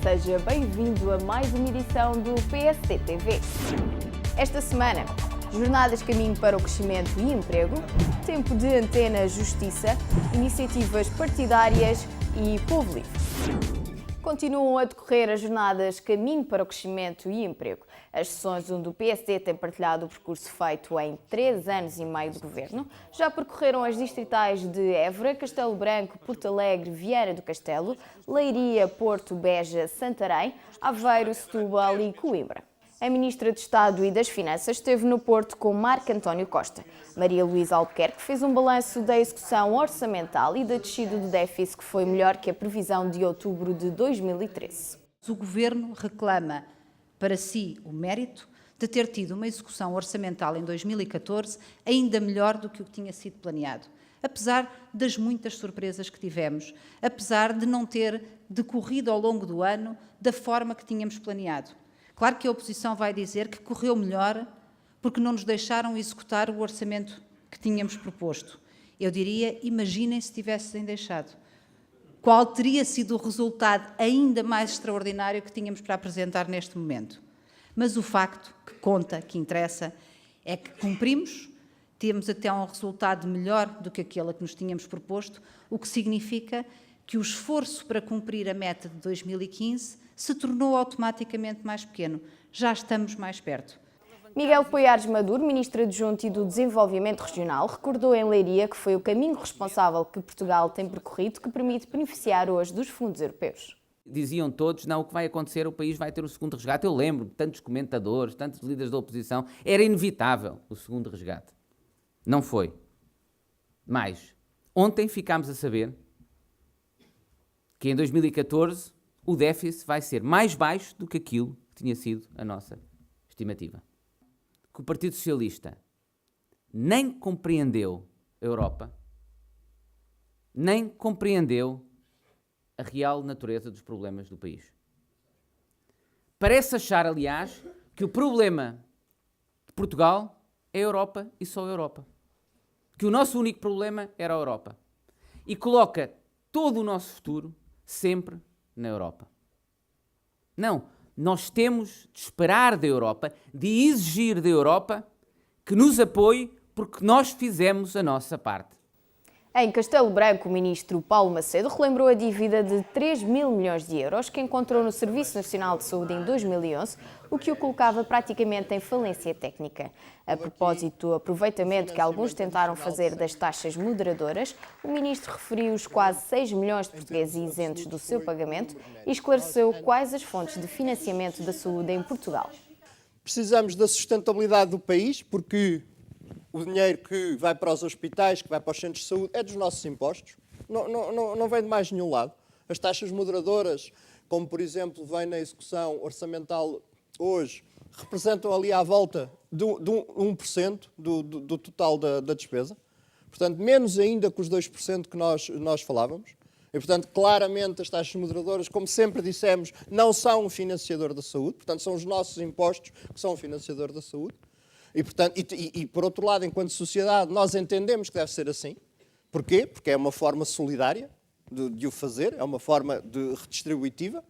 seja bem-vindo a mais uma edição do PSD TV. Esta semana, jornadas caminho para o crescimento e emprego, tempo de antena justiça, iniciativas partidárias e povo livre. Continuam a decorrer as jornadas caminho para o crescimento e emprego. As sessões onde o PSD tem partilhado o percurso feito em 3 anos e meio de governo já percorreram as distritais de Évora, Castelo Branco, Porto Alegre, Viana do Castelo, Leiria, Porto, Beja, Santarém, Aveiro, Setúbal e Coimbra. A Ministra de Estado e das Finanças esteve no Porto com Marco António Costa. Maria Luísa Albuquerque fez um balanço da execução orçamental e da descida do déficit que foi melhor que a previsão de outubro de 2013. O Governo reclama para si o mérito de ter tido uma execução orçamental em 2014 ainda melhor do que o que tinha sido planeado. Apesar das muitas surpresas que tivemos, apesar de não ter decorrido ao longo do ano da forma que tínhamos planeado. Claro que a oposição vai dizer que correu melhor porque não nos deixaram executar o orçamento que tínhamos proposto. Eu diria, imaginem se tivessem deixado. Qual teria sido o resultado ainda mais extraordinário que tínhamos para apresentar neste momento? Mas o facto que conta, que interessa, é que cumprimos, temos até um resultado melhor do que aquele que nos tínhamos proposto, o que significa que o esforço para cumprir a meta de 2015 se tornou automaticamente mais pequeno. Já estamos mais perto. Miguel Poiares Maduro, Ministro Adjunto e do Desenvolvimento Regional, recordou em Leiria que foi o caminho responsável que Portugal tem percorrido que permite beneficiar hoje dos fundos europeus. Diziam todos, não, o que vai acontecer, o país vai ter o segundo resgate. Eu lembro, tantos comentadores, tantos líderes da oposição, era inevitável o segundo resgate. Não foi. Mas, ontem ficámos a saber que em 2014 o déficit vai ser mais baixo do que aquilo que tinha sido a nossa estimativa. Que o Partido Socialista nem compreendeu a Europa, nem compreendeu a real natureza dos problemas do país. Parece achar, aliás, que o problema de Portugal é a Europa e só a Europa. Que o nosso único problema era a Europa. E coloca todo o nosso futuro sempre na Europa. Não, nós temos de esperar da Europa, de exigir da Europa que nos apoie porque nós fizemos a nossa parte. Em Castelo Branco, o ministro Paulo Macedo relembrou a dívida de 3 mil milhões de euros que encontrou no Serviço Nacional de Saúde em 2011, o que o colocava praticamente em falência técnica. A propósito do aproveitamento que alguns tentaram fazer das taxas moderadoras, o ministro referiu os quase 6 milhões de portugueses isentos do seu pagamento e esclareceu quais as fontes de financiamento da saúde em Portugal. Precisamos da sustentabilidade do país, porque o dinheiro que vai para os hospitais, que vai para os centros de saúde, é dos nossos impostos. Não vem de mais nenhum lado. As taxas moderadoras, como por exemplo vem na execução orçamental hoje, representam ali à volta de 1% do total da despesa. Portanto, menos ainda que os 2% que nós falávamos. E, portanto, claramente as taxas moderadoras, como sempre dissemos, não são um financiador da saúde. Portanto, são os nossos impostos que são o financiador da saúde. E, portanto, por outro lado, enquanto sociedade, nós entendemos que deve ser assim. Porquê? Porque é uma forma solidária de o fazer, é uma forma redistributiva,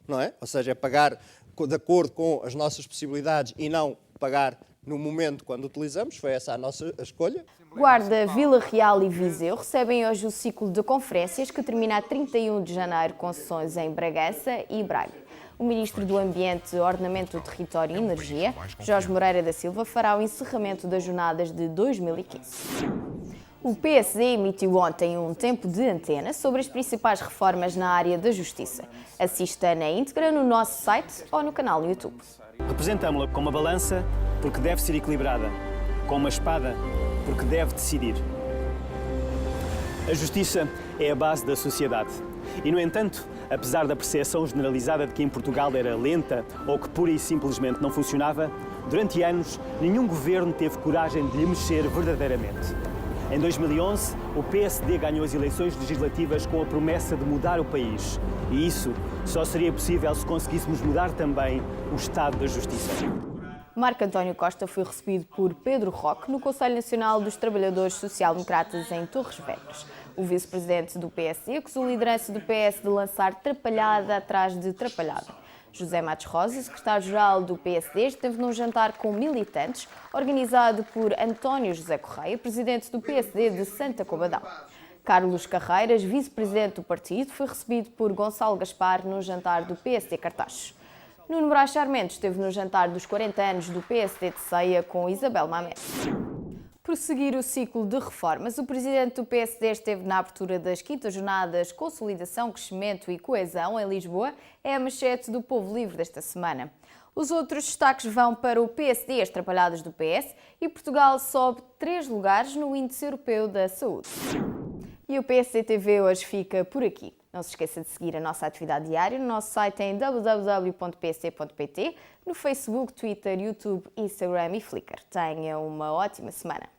não é? Ou seja, é pagar de acordo com as nossas possibilidades e não pagar no momento quando utilizamos. Foi essa a nossa escolha. Guarda, Vila Real e Viseu recebem hoje o ciclo de conferências que termina a 31 de janeiro com sessões em Bragança e Braga. O Ministro do Ambiente, Ordenamento do Território e Energia, Jorge Moreira da Silva, fará o encerramento das jornadas de 2015. O PSD emitiu ontem um tempo de antena sobre as principais reformas na área da justiça. Assista na íntegra no nosso site ou no canal no YouTube. Representámo-la com uma balança porque deve ser equilibrada, com uma espada porque deve decidir. A justiça é a base da sociedade. E, no entanto, apesar da percepção generalizada de que em Portugal era lenta ou que pura e simplesmente não funcionava, durante anos nenhum governo teve coragem de lhe mexer verdadeiramente. Em 2011, o PSD ganhou as eleições legislativas com a promessa de mudar o país. E isso só seria possível se conseguíssemos mudar também o estado da justiça. Marco António Costa foi recebido por Pedro Roque no Conselho Nacional dos Trabalhadores Social-Democratas em Torres Vedras. O vice-presidente do PSD acusou a liderança do PS de lançar trapalhada atrás de trapalhada. José Matos Rosa, secretário-geral do PSD, esteve num jantar com militantes, organizado por António José Correia, presidente do PSD de Santa Combadão. Carlos Carreiras, vice-presidente do partido, foi recebido por Gonçalo Gaspar no jantar do PSD Cartazes. Nuno Moraes Sarmento esteve no jantar dos 40 anos do PSD de Ceia com Isabel Mamé. Prosseguir o ciclo de reformas, o presidente do PSD esteve na abertura das 5ª Jornadas Consolidação, Crescimento e Coesão em Lisboa. É a manchete do Povo Livre desta semana. Os outros destaques vão para o PSD, as trapalhadas do PS, e Portugal sobe 3 lugares no Índice Europeu da Saúde. E o PSD TV hoje fica por aqui. Não se esqueça de seguir a nossa atividade diária no nosso site em www.psd.pt, no Facebook, Twitter, YouTube, Instagram e Flickr. Tenha uma ótima semana.